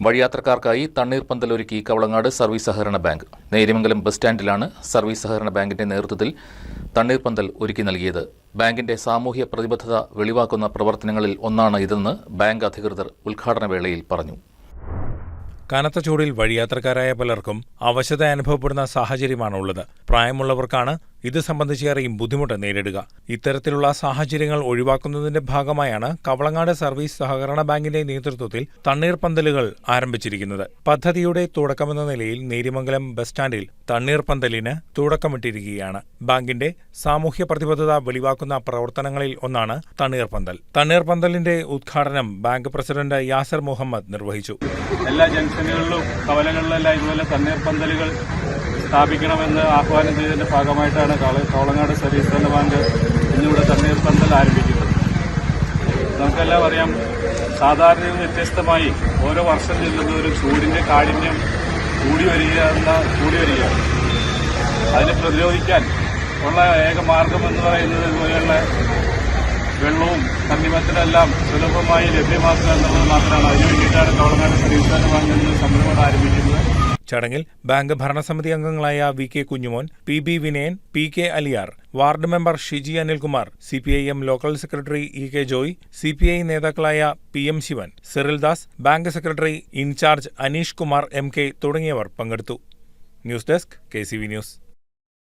വഴിയാത്രക്കാർക്കായി തണ്ണീർപ്പന്തൽ ഒരുക്കി കവളങ്ങാട് സർവീസ് സഹകരണ bank. Neriamangalam bus സ്റ്റാൻഡിലാണ് service സഹകരണ ബാങ്കിന്റെ നേതൃത്വത്തിൽ തണ്ണീർപ്പന്തൽ ഒരുക്കി നൽകിയത്. ബാങ്കിന്റെ സാമൂഹ്യ പ്രതിബദ്ധത വെളിവാക്കുന്ന പ്രവർത്തനങ്ങളിൽ ഒന്നാണ് ഇതെന്ന് ബാങ്ക് അധികൃതർ ഉദ്ഘാടന വേളയിൽ പറഞ്ഞു. കനത്ത ചൂടിൽ വഴിയാത്രക്കാരായ പലർക്കും അവശത അനുഭവപ്പെടുന്ന സാഹചര്യമാണുള്ളത്. പ്രായമുള്ളവർക്കാണ് ഇത് സംബന്ധിച്ചേറെയും ബുദ്ധിമുട്ട് നേരിടുക. ഇത്തരത്തിലുള്ള സാഹചര്യങ്ങൾ ഒഴിവാക്കുന്നതിന്റെ ഭാഗമായാണ് കവളങ്ങാട് സർവീസ് സഹകരണ ബാങ്കിന്റെ നേതൃത്വത്തിൽ തണ്ണീർപ്പന്തലുകൾ ആരംഭിച്ചിരിക്കുന്നത്. പദ്ധതിയുടെ തുടക്കമെന്ന നിലയിൽ നേര്യമംഗലം ബസ് സ്റ്റാൻഡിൽ തണ്ണീർപ്പന്തലിന് തുടക്കമിട്ടിരിക്കുകയാണ്. ബാങ്കിന്റെ സാമൂഹ്യ പ്രതിബദ്ധത വെളിവാക്കുന്ന പ്രവർത്തനങ്ങളിൽ ഒന്നാണ് തണ്ണീർപ്പന്തൽ. തണ്ണീർപ്പന്തലിന്റെ ഉദ്ഘാടനം ബാങ്ക് പ്രസിഡന്റ് യാസർ മുഹമ്മദ് നിർവഹിച്ചു. എല്ലാ ജംഗ്ഷനുകളിലും കവലകളിലെല്ലാം ഇതുപോലെ തണ്ണീർപ്പന്തലുകൾ സ്ഥാപിക്കണമെന്ന് ആഹ്വാനം ചെയ്തതിന്റെ ഭാഗമായിട്ടാണ് കവളങ്ങാട് സർവീസ് സഹകരണ ബാങ്ക് ഇന്നിവിടെ തണ്ണീർപ്പന്തൽ ആരംഭിക്കുന്നത്. നമുക്കെല്ലാം അറിയാം, സാധാരണ വ്യത്യസ്തമായി ഓരോ വർഷം ചെല്ലുന്നവരും ചൂടിന്റെ കാഠിന്യം കൂടി വരികയാണ്. അതിനെ പ്രതിരോധിക്കാൻ ഉള്ള ഏക മാർഗം എന്ന് പറയുന്നത് ഇതുപോലെയുള്ള വെള്ളവും തണ്ണിമത്തിനെല്ലാം സുലഭമായി ലഭ്യമാക്കുക എന്നുള്ളത് മാത്രമാണ്. അതിനുവേണ്ടിയിട്ടാണ് കവളങ്ങാട് സർവീസ് സഹകരണ ബാങ്കിൽ നിന്ന് സംരംഭം ആരംഭിക്കുന്നത്. ചടങ്ങിൽ ബാങ്ക് ഭരണസമിതി അംഗങ്ങളായ V K. Kunjumon, P B. Vinayan, P K. Aliyar, ward member Shiji Anilkumar, CPIM local secretary E K. Joy, CPI നേതാക്കളായ P M. Sivan, Cyrildas, bank secretary in charge Aneesh Kumar M.K. തുടങ്ങിയവർ പങ്കെടുത്തു. News desk KCV news.